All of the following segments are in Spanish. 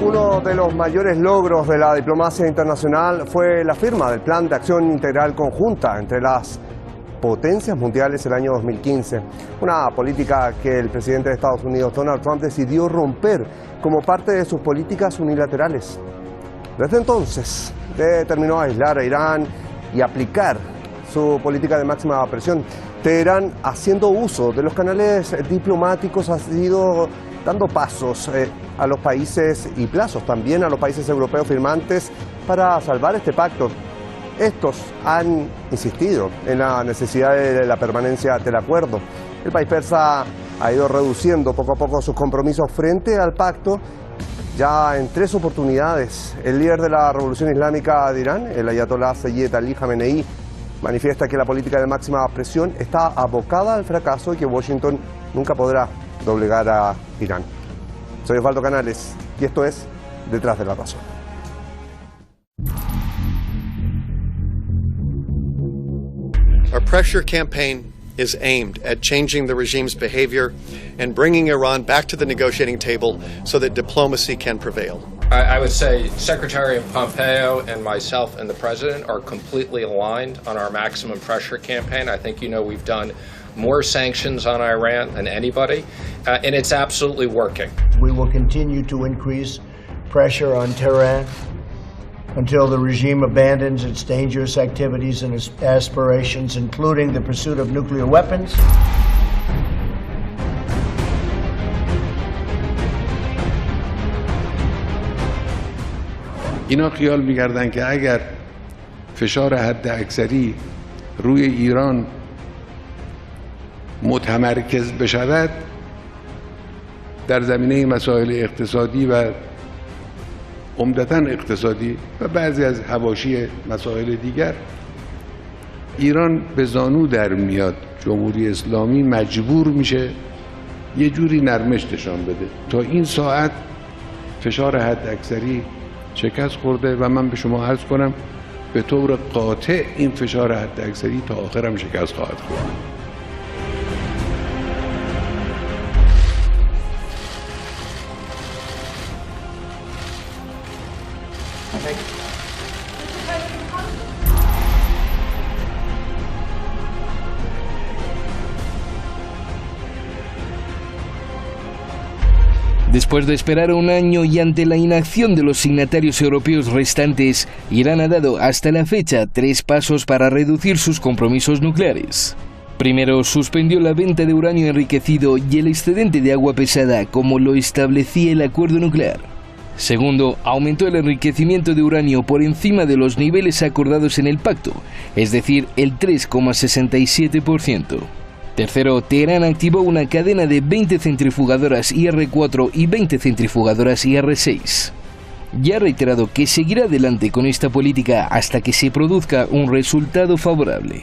Uno de los mayores logros de la diplomacia internacional fue la firma del Plan de Acción Integral Conjunta entre las potencias mundiales el año 2015. Una política que el presidente de Estados Unidos, Donald Trump, decidió romper como parte de sus políticas unilaterales. Desde entonces, determinó aislar a Irán y aplicar su política de máxima presión. Teherán, haciendo uso de los canales diplomáticos, ha ido dando pasos a los países y plazos también a los países europeos firmantes para salvar este pacto. Estos han insistido en la necesidad de la permanencia del acuerdo. El país persa ha ido reduciendo poco a poco sus compromisos frente al pacto. Ya en 3 oportunidades, el líder de la Revolución Islámica de Irán, el ayatolá Sayyid Ali Khamenei, manifiesta que la política de máxima presión está abocada al fracaso y que Washington nunca podrá doblegar a Irán. Soy Osvaldo Canales y esto es Detrás de la Razón. Our pressure campaign is aimed at changing the regime's behavior and bringing Iran back to the negotiating table so that diplomacy can prevail. I would say Secretary Pompeo and myself and the President are completely aligned on our maximum pressure campaign. I think we've done more sanctions on Iran than anybody, and it's absolutely working. We will continue to increase pressure on Tehran until the regime abandons its dangerous activities and its aspirations, including the pursuit of nuclear weapons. اینا خیال می‌کردن که اگر فشار حد اکثری روی ایران متمرکز بشود در زمینه مسائل اقتصادی و عمدتاً اقتصادی و بعضی از حواشی مسائل دیگر ایران به زانو در میاد. جمهوری اسلامی مجبور میشه یه جوری نرمش نشان بده. تا این ساعت فشار حد اکثری شکست خورده و من به شما عرض کنم به طور قاطع این فشار حد اکثری تا آخرم شکست خواهد خورد. Después de esperar un año y ante la inacción de los signatarios europeos restantes, Irán ha dado hasta la fecha 3 pasos para reducir sus compromisos nucleares. Primero, suspendió la venta de uranio enriquecido y el excedente de agua pesada, como lo establecía el acuerdo nuclear. Segundo, aumentó el enriquecimiento de uranio por encima de los niveles acordados en el pacto, es decir, el 3,67%. Tercero, Teherán activó una cadena de 20 centrifugadoras IR-4 y 20 centrifugadoras IR-6. Ya ha reiterado que seguirá adelante con esta política hasta que se produzca un resultado favorable.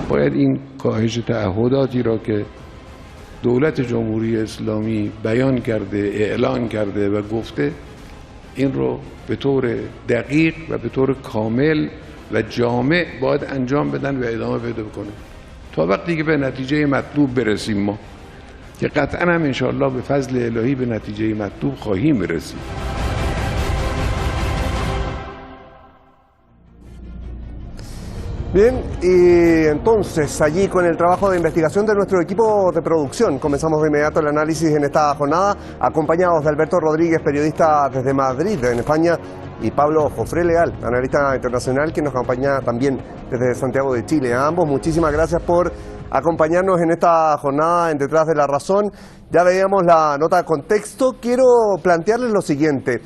باید این کاهش تعهداتی را که دولت جمهوری اسلامی بیان کرده، اعلان کرده و گفته این رو به طور دقیق و به طور کامل و جامع باید انجام بدن و ادامه پیدا کنه تا وقتی که به نتیجه مطلوب برسیم ما که قطعا هم انشاءالله به فضل الهی به نتیجه مطلوب خواهیم رسید. Bien, y entonces allí con el trabajo de investigación de nuestro equipo de producción comenzamos de inmediato el análisis en esta jornada, acompañados de Alberto Rodríguez, periodista desde Madrid, en España, y Pablo Jofré Leal, analista internacional, que nos acompaña también desde Santiago de Chile. A ambos, muchísimas gracias por acompañarnos en esta jornada en Detrás de la Razón. Ya veíamos la nota de contexto. Quiero plantearles lo siguiente.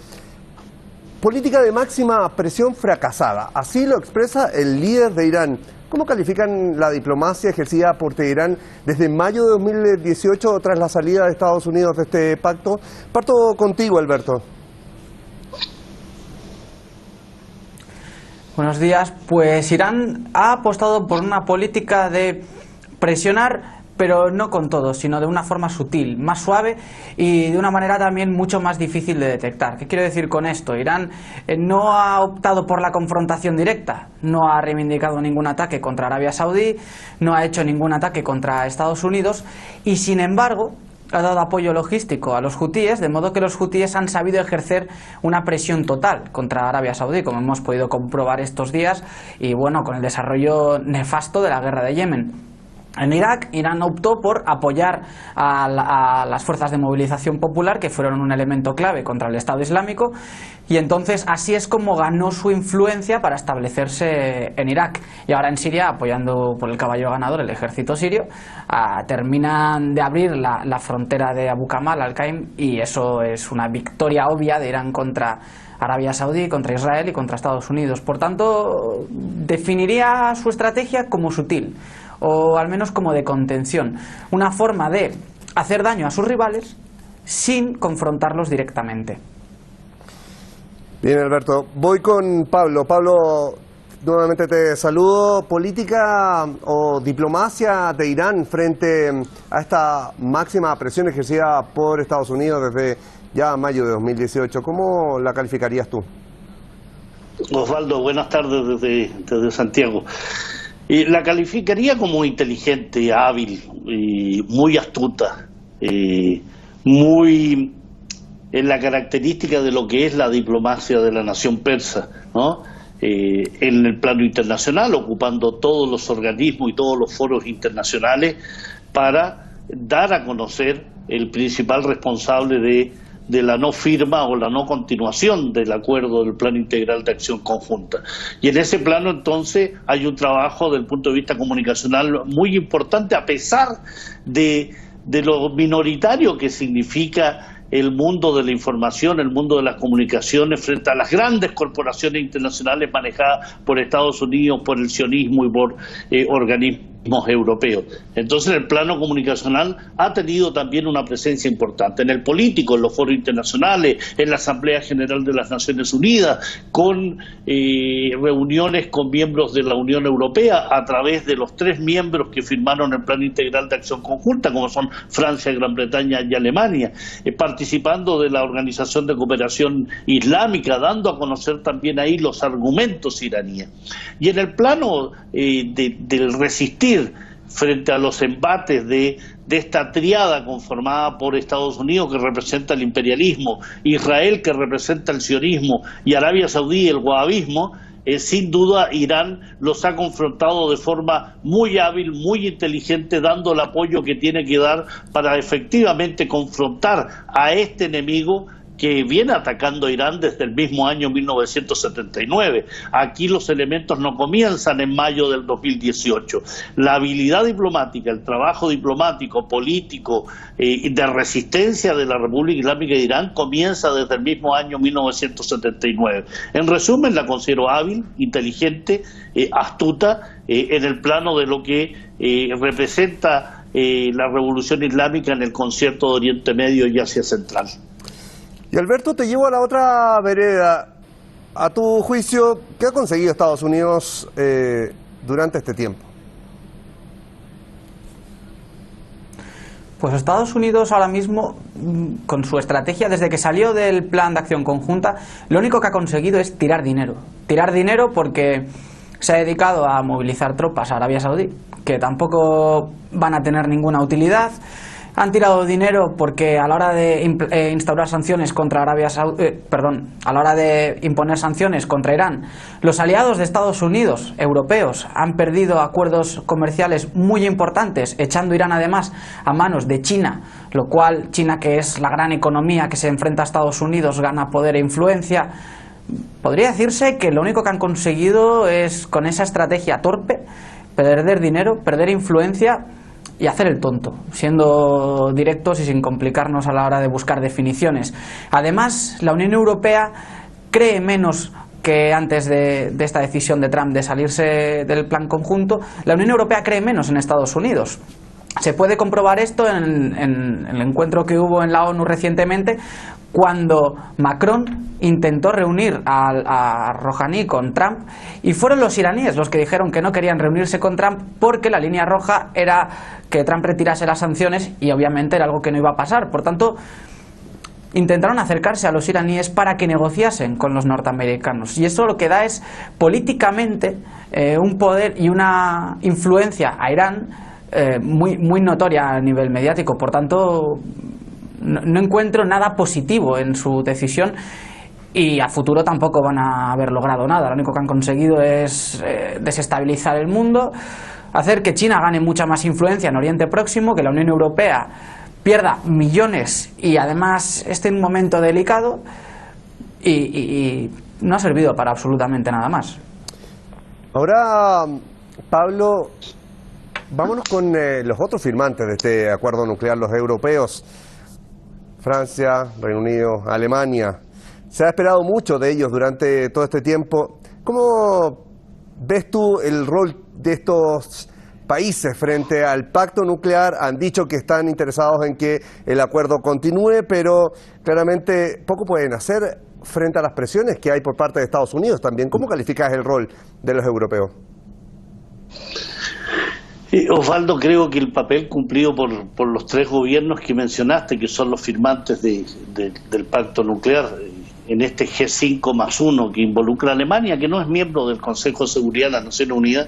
Política de máxima presión fracasada, así lo expresa el líder de Irán. ¿Cómo califican la diplomacia ejercida por Teherán desde mayo de 2018 tras la salida de Estados Unidos de este pacto? Parto contigo, Alberto. Buenos días. Pues Irán ha apostado por una política de presionar, pero no con todo, sino de una forma sutil, más suave y de una manera también mucho más difícil de detectar. ¿Qué quiero decir con esto? Irán no ha optado por la confrontación directa, no ha reivindicado ningún ataque contra Arabia Saudí, no ha hecho ningún ataque contra Estados Unidos y, sin embargo, ha dado apoyo logístico a los hutíes, de modo que los hutíes han sabido ejercer una presión total contra Arabia Saudí, como hemos podido comprobar estos días, y bueno, con el desarrollo nefasto de la guerra de Yemen. En Irak, Irán optó por apoyar a las fuerzas de movilización popular, que fueron un elemento clave contra el Estado Islámico, y entonces así es como ganó su influencia para establecerse en Irak. Y ahora en Siria, apoyando por el caballo ganador, el ejército sirio, terminan de abrir la frontera de Abu Kamal al-Qaim, y eso es una victoria obvia de Irán contra Arabia Saudí, contra Israel y contra Estados Unidos. Por tanto, definiría su estrategia como sutil, o al menos como de contención, una forma de hacer daño a sus rivales sin confrontarlos directamente. Bien, Alberto, voy con Pablo. Pablo, nuevamente te saludo. ¿Política o diplomacia de Irán frente a esta máxima presión ejercida por Estados Unidos desde ya mayo de 2018? ¿Cómo la calificarías tú? Osvaldo, buenas tardes desde Santiago. La calificaría como inteligente, hábil, muy astuta, muy en la característica de lo que es la diplomacia de la nación persa, ¿no? En el plano internacional, ocupando todos los organismos y todos los foros internacionales para dar a conocer el principal responsable de la no firma o la no continuación del acuerdo del Plan Integral de Acción Conjunta. Y en ese plano entonces hay un trabajo desde el punto de vista comunicacional muy importante, a pesar de lo minoritario que significa el mundo de la información, el mundo de las comunicaciones frente a las grandes corporaciones internacionales manejadas por Estados Unidos, por el sionismo y por organismos europeos. Entonces el plano comunicacional ha tenido también una presencia importante en el político, en los foros internacionales, en la Asamblea General de las Naciones Unidas, con reuniones con miembros de la Unión Europea a través de los 3 miembros que firmaron el Plan Integral de Acción Conjunta, como son Francia, Gran Bretaña y Alemania, participando de la Organización de Cooperación Islámica, dando a conocer también ahí los argumentos iraníes. Y en el plano del resistir frente a los embates de esta triada conformada por Estados Unidos, que representa el imperialismo, Israel, que representa el sionismo, y Arabia Saudí, el wahabismo, sin duda Irán los ha confrontado de forma muy hábil, muy inteligente, dando el apoyo que tiene que dar para efectivamente confrontar a este enemigo que viene atacando a Irán desde el mismo año 1979. Aquí los elementos no comienzan en mayo del 2018. La habilidad diplomática, el trabajo diplomático, político, de resistencia de la República Islámica de Irán comienza desde el mismo año 1979. En resumen, la considero hábil, inteligente, astuta, en el plano de lo que representa la revolución islámica en el concierto de Oriente Medio y Asia Central. Y Alberto, te llevo a la otra vereda. A tu juicio, ¿qué ha conseguido Estados Unidos durante este tiempo? Pues Estados Unidos ahora mismo, con su estrategia, desde que salió del Plan de Acción Conjunta, lo único que ha conseguido es tirar dinero. Tirar dinero porque se ha dedicado a movilizar tropas a Arabia Saudí, que tampoco van a tener ninguna utilidad. Han tirado dinero porque a la hora de instaurar sanciones contra Arabia Saudí, a la hora de imponer sanciones contra Irán, los aliados de Estados Unidos, europeos, han perdido acuerdos comerciales muy importantes, echando Irán además a manos de China, lo cual China, que es la gran economía que se enfrenta a Estados Unidos, gana poder e influencia. Podría decirse que lo único que han conseguido es, con esa estrategia torpe, perder dinero, perder influencia y hacer el tonto, siendo directos y sin complicarnos a la hora de buscar definiciones. Además, la Unión Europea cree menos que antes de esta decisión de Trump de salirse del plan conjunto. La Unión Europea cree menos en Estados Unidos. Se puede comprobar esto en el encuentro que hubo en la ONU recientemente, cuando Macron intentó reunir a Rouhani con Trump, y fueron los iraníes los que dijeron que no querían reunirse con Trump porque la línea roja era que Trump retirase las sanciones, y obviamente era algo que no iba a pasar. Por tanto, intentaron acercarse a los iraníes para que negociasen con los norteamericanos, y eso lo que da es políticamente un poder y una influencia a Irán muy notoria a nivel mediático. Por tanto, no encuentro nada positivo en su decisión. Y a futuro tampoco van a haber logrado nada. Lo único que han conseguido es desestabilizar el mundo, hacer que China gane mucha más influencia en Oriente Próximo, que la Unión Europea pierda millones y además esté en un momento delicado y no ha servido para absolutamente nada más. Ahora, Pablo, vámonos con los otros firmantes de este acuerdo nuclear, los europeos, Francia, Reino Unido, Alemania. Se ha esperado mucho de ellos durante todo este tiempo. ¿Cómo ves tú el rol de estos países frente al pacto nuclear? Han dicho que están interesados en que el acuerdo continúe, pero claramente poco pueden hacer frente a las presiones que hay por parte de Estados Unidos también. ¿Cómo calificas el rol de los europeos? Osvaldo, creo que el papel cumplido por los tres gobiernos que mencionaste, que son los firmantes del pacto nuclear, en este G5+1 que involucra a Alemania, que no es miembro del Consejo de Seguridad de las Naciones Unidas,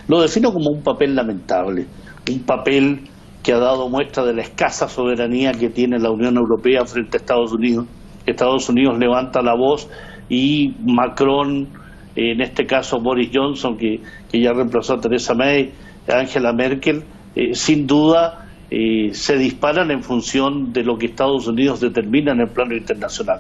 lo defino como un papel lamentable, un papel que ha dado muestra de la escasa soberanía que tiene la Unión Europea frente a Estados Unidos. Estados Unidos levanta la voz y Macron, en este caso Boris Johnson, que ya reemplazó a Theresa May, Angela Merkel, sin duda se disparan en función de lo que Estados Unidos determina en el plano internacional.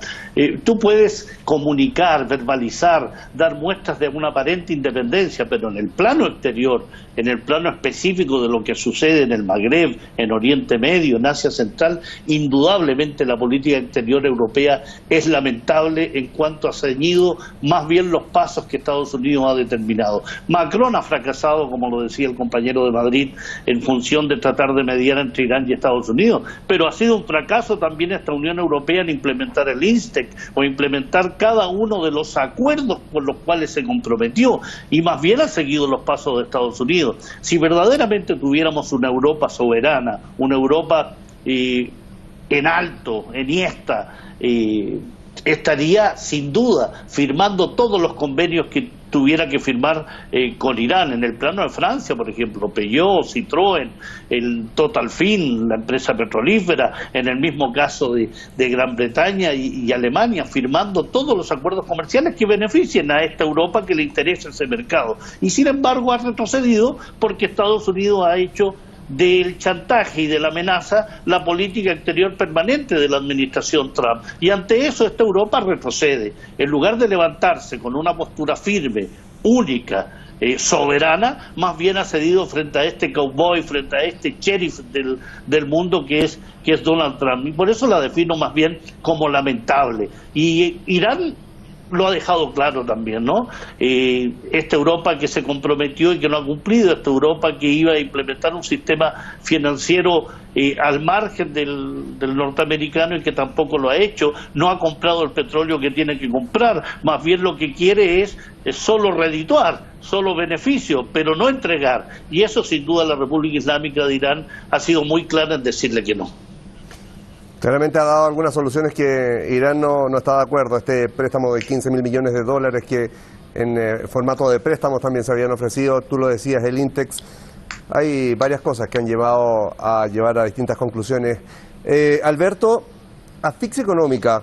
Tú puedes comunicar, verbalizar, dar muestras de una aparente independencia, pero en el plano exterior, en el plano específico de lo que sucede en el Magreb, en Oriente Medio, en Asia Central, indudablemente la política exterior europea es lamentable en cuanto ha ceñido más bien los pasos que Estados Unidos ha determinado. Macron ha fracasado, como lo decía el compañero de Madrid, en función de tratar de mediar entre Irán y Estados Unidos, pero ha sido un fracaso también esta Unión Europea en implementar el INSTEC o implementar cada uno de los acuerdos por los cuales se comprometió, y más bien ha seguido los pasos de Estados Unidos. Si verdaderamente tuviéramos una Europa soberana, una Europa en alto, enhiesta, estaría sin duda firmando todos los convenios que tuviera que firmar con Irán. En el plano de Francia, por ejemplo, Peugeot, Citroën, el Total Fin, la empresa petrolífera, en el mismo caso de Gran Bretaña y Alemania, firmando todos los acuerdos comerciales que beneficien a esta Europa que le interesa ese mercado. Y sin embargo ha retrocedido porque Estados Unidos ha hecho del chantaje y de la amenaza la política exterior permanente de la administración Trump, y ante eso esta Europa retrocede. En lugar de levantarse con una postura firme, única, soberana, más bien ha cedido frente a este cowboy, frente a este sheriff del mundo que es Donald Trump, y por eso la defino más bien como lamentable. Y Irán lo ha dejado claro también, ¿no? Esta Europa que se comprometió y que no ha cumplido, esta Europa que iba a implementar un sistema financiero al margen del norteamericano y que tampoco lo ha hecho, no ha comprado el petróleo que tiene que comprar, más bien lo que quiere es solo redituar, solo beneficio, pero no entregar, y eso sin duda la República Islámica de Irán ha sido muy clara en decirle que no. Claramente ha dado algunas soluciones que Irán no está de acuerdo. Este préstamo de 15.000 millones de dólares que en formato de préstamos también se habían ofrecido, tú lo decías, el INTEX. Hay varias cosas que han llevar a distintas conclusiones. Alberto, asfixia económica,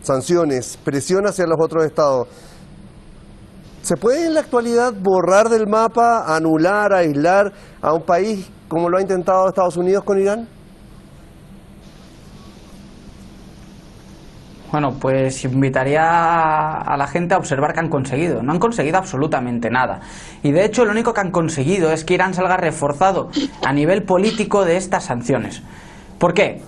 sanciones, presión hacia los otros estados. ¿Se puede en la actualidad borrar del mapa, anular, aislar a un país como lo ha intentado Estados Unidos con Irán? Bueno, pues invitaría a la gente a observar qué han conseguido. No han conseguido absolutamente nada. Y de hecho lo único que han conseguido es que Irán salga reforzado a nivel político de estas sanciones. ¿Por qué?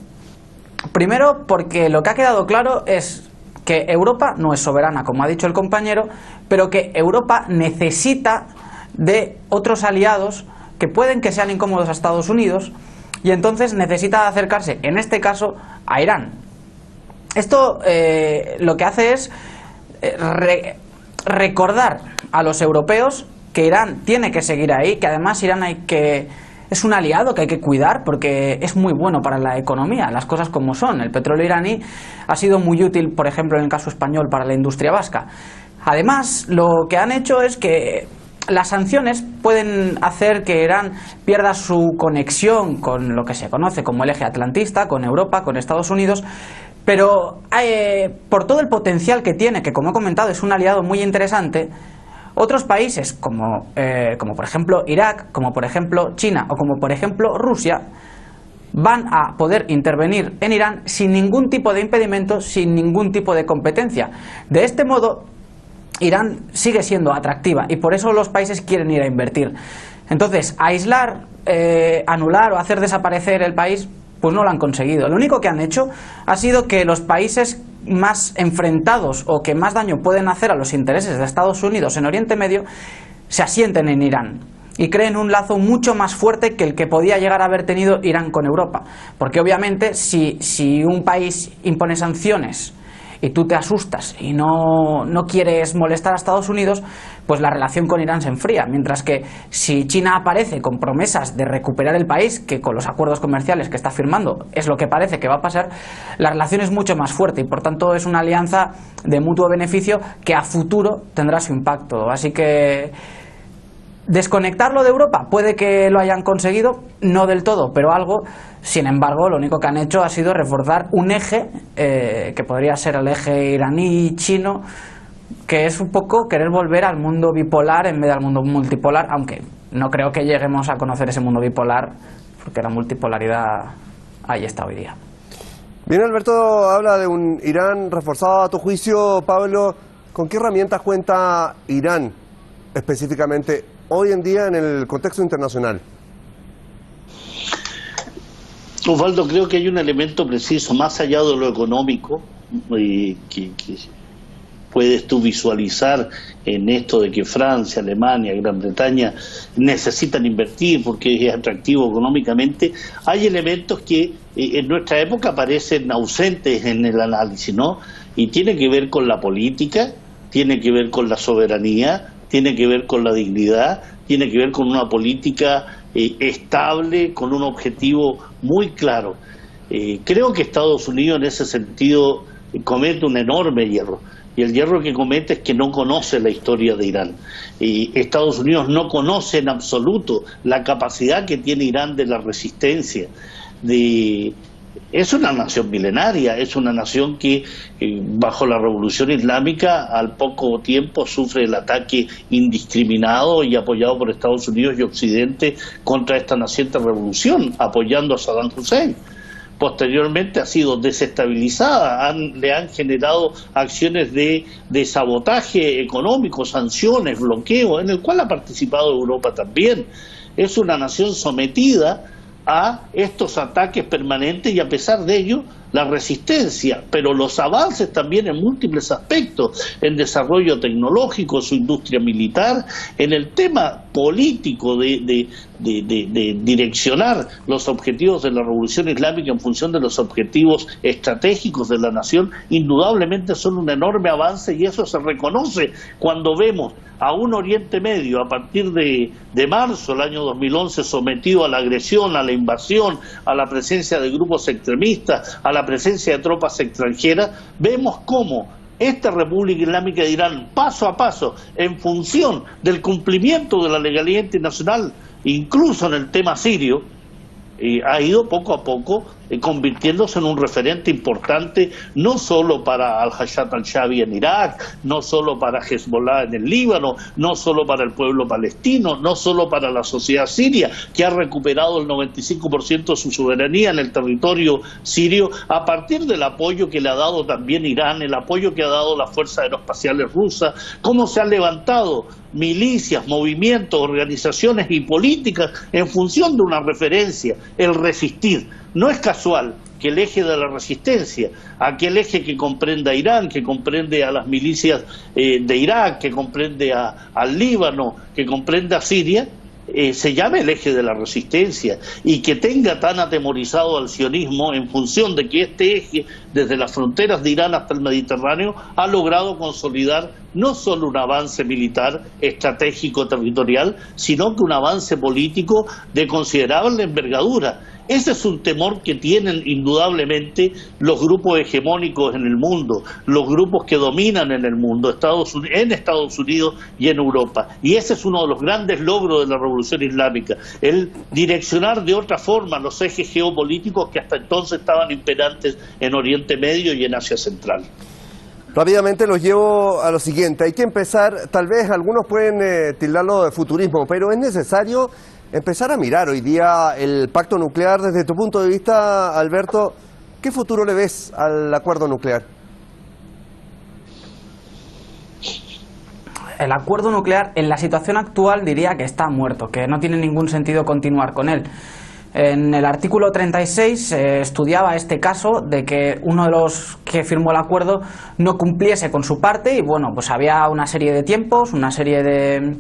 Primero, porque lo que ha quedado claro es que Europa no es soberana, como ha dicho el compañero, pero que Europa necesita de otros aliados que pueden que sean incómodos a Estados Unidos, y entonces necesita acercarse, en este caso, a Irán. Esto lo que hace es recordar a los europeos que Irán tiene que seguir ahí, que además Irán es un aliado que hay que cuidar porque es muy bueno para la economía, las cosas como son. El petróleo iraní ha sido muy útil, por ejemplo, en el caso español, para la industria vasca. Además, lo que han hecho es que las sanciones pueden hacer que Irán pierda su conexión con lo que se conoce como el eje atlantista, con Europa, con Estados Unidos, pero por todo el potencial que tiene, que como he comentado es un aliado muy interesante, otros países como por ejemplo Irak, como por ejemplo China o como por ejemplo Rusia, van a poder intervenir en Irán sin ningún tipo de impedimento, sin ningún tipo de competencia. De este modo, Irán sigue siendo atractiva y por eso los países quieren ir a invertir. Entonces, aislar, anular o hacer desaparecer el país, pues no lo han conseguido. Lo único que han hecho ha sido que los países más enfrentados o que más daño pueden hacer a los intereses de Estados Unidos en Oriente Medio se asienten en Irán y creen un lazo mucho más fuerte que el que podía llegar a haber tenido Irán con Europa. Porque obviamente si un país impone sanciones y tú te asustas y no quieres molestar a Estados Unidos, pues la relación con Irán se enfría. Mientras que si China aparece con promesas de recuperar el país, que con los acuerdos comerciales que está firmando es lo que parece que va a pasar, la relación es mucho más fuerte y por tanto es una alianza de mutuo beneficio que a futuro tendrá su impacto. Así que desconectarlo de Europa puede que lo hayan conseguido, no del todo, pero algo. Sin embargo, lo único que han hecho ha sido reforzar un eje que podría ser el eje iraní-chino, que es un poco querer volver al mundo bipolar en vez del mundo multipolar, aunque no creo que lleguemos a conocer ese mundo bipolar, porque la multipolaridad ahí está hoy día. Bien, Alberto habla de un Irán reforzado. A tu juicio, Pablo, ¿con qué herramientas cuenta Irán específicamente hoy en día en el contexto internacional? Osvaldo, creo que hay un elemento preciso, más allá de lo económico, que puedes tú visualizar en esto de que Francia, Alemania, Gran Bretaña necesitan invertir porque es atractivo económicamente. Hay elementos que en nuestra época parecen ausentes en el análisis, ¿no? Y tiene que ver con la política, tiene que ver con la soberanía, tiene que ver con la dignidad, tiene que ver con una política estable, con un objetivo muy claro. Creo que Estados Unidos en ese sentido comete un enorme hierro, y el hierro que comete es que no conoce la historia de Irán. Estados Unidos no conoce en absoluto la capacidad que tiene Irán de la resistencia. Es una nación milenaria, es una nación que bajo la Revolución Islámica al poco tiempo sufre el ataque indiscriminado y apoyado por Estados Unidos y Occidente contra esta naciente revolución, apoyando a Saddam Hussein. Posteriormente ha sido desestabilizada, le han generado acciones de sabotaje económico, sanciones, bloqueo, en el cual ha participado Europa también. Es una nación sometida a estos ataques permanentes y a pesar de ello la resistencia, pero los avances también en múltiples aspectos, en desarrollo tecnológico, su industria militar, en el tema político de direccionar los objetivos de la Revolución Islámica en función de los objetivos estratégicos de la nación, indudablemente son un enorme avance y eso se reconoce cuando vemos a un Oriente Medio a partir de marzo del año 2011 sometido a la agresión, a la invasión, a la presencia de grupos extremistas, a la presencia de tropas extranjeras. Vemos cómo esta República Islámica de Irán, paso a paso, en función del cumplimiento de la legalidad internacional, incluso en el tema sirio, ha ido poco a poco convirtiéndose en un referente importante no solo para al-Hashad al-Shaabi en Irak, no solo para Hezbollah en el Líbano, no solo para el pueblo palestino, no solo para la sociedad siria, que ha recuperado el 95% de su soberanía en el territorio sirio, a partir del apoyo que le ha dado también Irán, el apoyo que ha dado la Fuerza Aeroespacial Rusa, cómo se han levantado milicias, movimientos, organizaciones y políticas en función de una referencia, el resistir. No es casual que el eje de la resistencia, aquel eje que comprende a Irán, que comprende a las milicias de Irak, que comprende al Líbano, que comprende a Siria, se llame el eje de la resistencia y que tenga tan atemorizado al sionismo en función de que este eje, desde las fronteras de Irán hasta el Mediterráneo, ha logrado consolidar no solo un avance militar, estratégico, territorial, sino que un avance político de considerable envergadura. Ese es un temor que tienen indudablemente los grupos hegemónicos en el mundo, los grupos que dominan en el mundo, en Estados Unidos y en Europa. Y ese es uno de los grandes logros de la Revolución Islámica, el direccionar de otra forma los ejes geopolíticos que hasta entonces estaban imperantes en Oriente Medio y en Asia Central. Rápidamente los llevo a lo siguiente. Hay que empezar, tal vez algunos pueden tildarlo de futurismo, pero es necesario empezar a mirar hoy día el pacto nuclear. Desde tu punto de vista, Alberto, ¿qué futuro le ves al acuerdo nuclear? El acuerdo nuclear en la situación actual diría que está muerto, que no tiene ningún sentido continuar con él. En el artículo 36 se estudiaba este caso de que uno de los que firmó el acuerdo no cumpliese con su parte y bueno, pues había una serie de tiempos, una serie de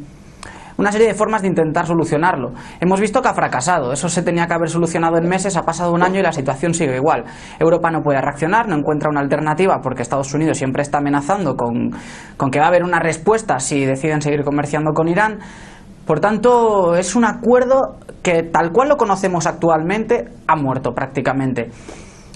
formas de intentar solucionarlo. Hemos visto que ha fracasado, eso se tenía que haber solucionado en meses, ha pasado un año y la situación sigue igual. Europa no puede reaccionar, no encuentra una alternativa porque Estados Unidos siempre está amenazando con que va a haber una respuesta si deciden seguir comerciando con Irán. Por tanto, es un acuerdo que tal cual lo conocemos actualmente ha muerto prácticamente.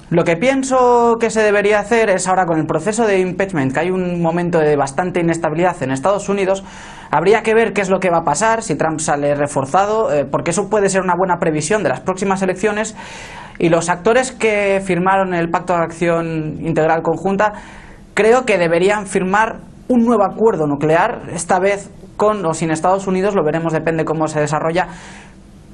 Lo que pienso que se debería hacer es ahora con el proceso de impeachment, que hay un momento de bastante inestabilidad en Estados Unidos, habría que ver qué es lo que va a pasar, si Trump sale reforzado, porque eso puede ser una buena previsión de las próximas elecciones, y los actores que firmaron el Pacto de Acción Integral Conjunta creo que deberían firmar un nuevo acuerdo nuclear, esta vez con o sin Estados Unidos, lo veremos, depende cómo se desarrolla,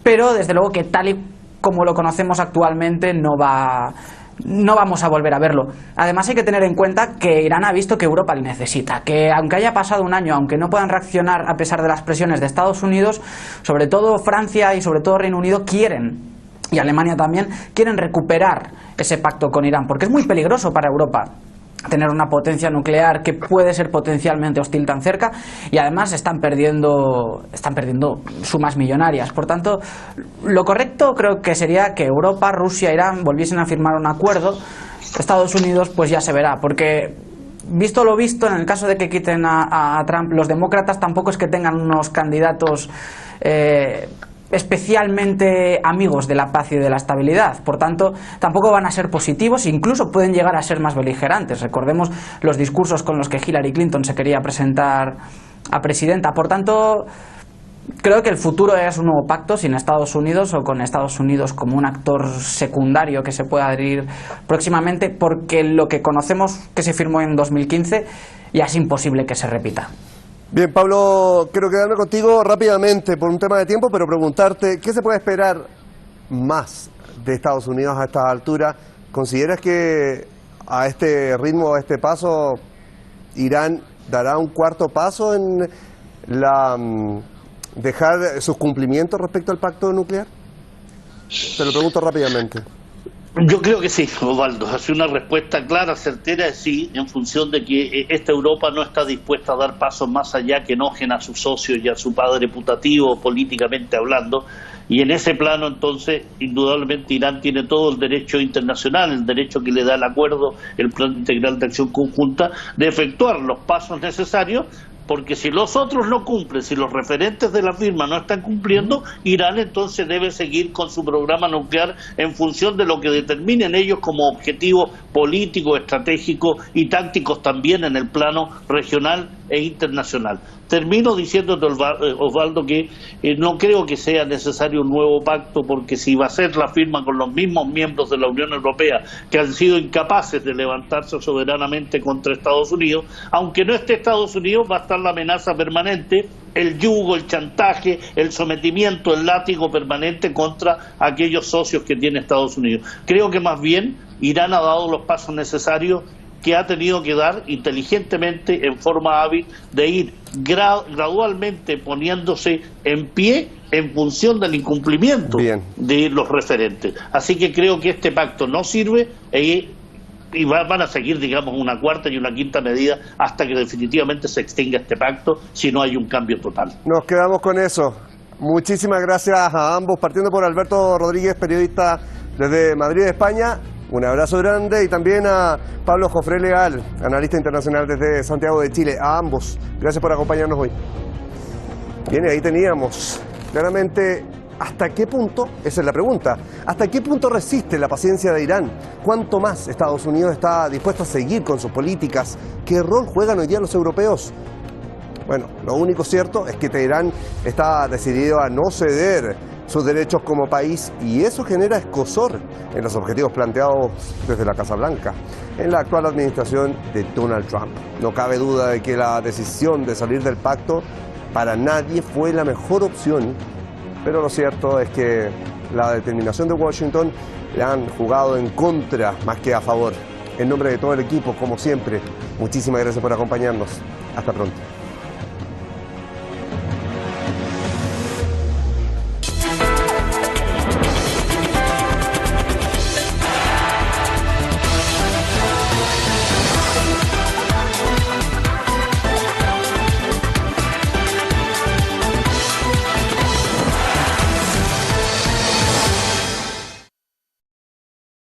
pero desde luego que tal y como lo conocemos actualmente no vamos a volver a verlo. Además hay que tener en cuenta que Irán ha visto que Europa le necesita, que aunque haya pasado un año, aunque no puedan reaccionar a pesar de las presiones de Estados Unidos, sobre todo Francia y sobre todo Reino Unido quieren, y Alemania también, quieren recuperar ese pacto con Irán, porque es muy peligroso para Europa tener una potencia nuclear que puede ser potencialmente hostil tan cerca, y además están perdiendo sumas millonarias. Por tanto, lo correcto creo que sería que Europa, Rusia, Irán volviesen a firmar un acuerdo. Estados Unidos pues ya se verá, porque visto lo visto, en el caso de que quiten a Trump, los demócratas tampoco es que tengan unos candidatos especialmente amigos de la paz y de la estabilidad. Por tanto, tampoco van a ser positivos, incluso pueden llegar a ser más beligerantes. Recordemos los discursos con los que Hillary Clinton se quería presentar a presidenta. Por tanto, creo que el futuro es un nuevo pacto sin Estados Unidos, o con Estados Unidos como un actor secundario que se pueda adherir próximamente, porque lo que conocemos que se firmó en 2015 ya es imposible que se repita. Bien, Pablo, quiero quedarme contigo rápidamente por un tema de tiempo, pero preguntarte, ¿qué se puede esperar más de Estados Unidos a esta altura? ¿Consideras que a este ritmo, a este paso, Irán dará un cuarto paso en dejar sus cumplimientos respecto al pacto nuclear? Te lo pregunto rápidamente. Yo creo que sí, Osvaldo. Hace una respuesta clara, certera, sí, en función de que esta Europa no está dispuesta a dar pasos más allá que enojen a sus socios y a su padre putativo, políticamente hablando. Y en ese plano, entonces, indudablemente Irán tiene todo el derecho internacional, el derecho que le da el acuerdo, el Plan Integral de Acción Conjunta, de efectuar los pasos necesarios, porque si los otros no cumplen, si los referentes de la firma no están cumpliendo, Irán entonces debe seguir con su programa nuclear en función de lo que determinen ellos como objetivo político, estratégico y tácticos también en el plano regional e internacional. Termino diciéndote, Osvaldo, que no creo que sea necesario un nuevo pacto, porque si va a ser la firma con los mismos miembros de la Unión Europea que han sido incapaces de levantarse soberanamente contra Estados Unidos, aunque no esté Estados Unidos, va a estar la amenaza permanente, el yugo, el chantaje, el sometimiento, el látigo permanente contra aquellos socios que tiene Estados Unidos. Creo que más bien Irán ha dado los pasos necesarios que ha tenido que dar inteligentemente, en forma hábil, de ir gradualmente poniéndose en pie en función del incumplimiento de los referentes. Así que creo que este pacto no sirve y van a seguir, digamos, una cuarta y una quinta medida hasta que definitivamente se extinga este pacto, si no hay un cambio total. Nos quedamos con eso. Muchísimas gracias a ambos, partiendo por Alberto Rodríguez, periodista desde Madrid, España. Un abrazo grande, y también a Pablo Jofré Leal, analista internacional desde Santiago de Chile. A ambos, gracias por acompañarnos hoy. Bien, ahí teníamos claramente ¿Hasta qué punto? Esa es la pregunta. ¿Hasta qué punto resiste la paciencia de Irán? ¿Cuánto más Estados Unidos está dispuesto a seguir con sus políticas? ¿Qué rol juegan hoy día los europeos? Bueno, lo único cierto es que Teherán está decidido a no ceder sus derechos como país y eso genera escozor en los objetivos planteados desde la Casa Blanca en la actual administración de Donald Trump. No cabe duda de que la decisión de salir del pacto para nadie fue la mejor opción, pero lo cierto es que la determinación de Washington le han jugado en contra más que a favor. En nombre de todo el equipo, como siempre, muchísimas gracias por acompañarnos. Hasta pronto.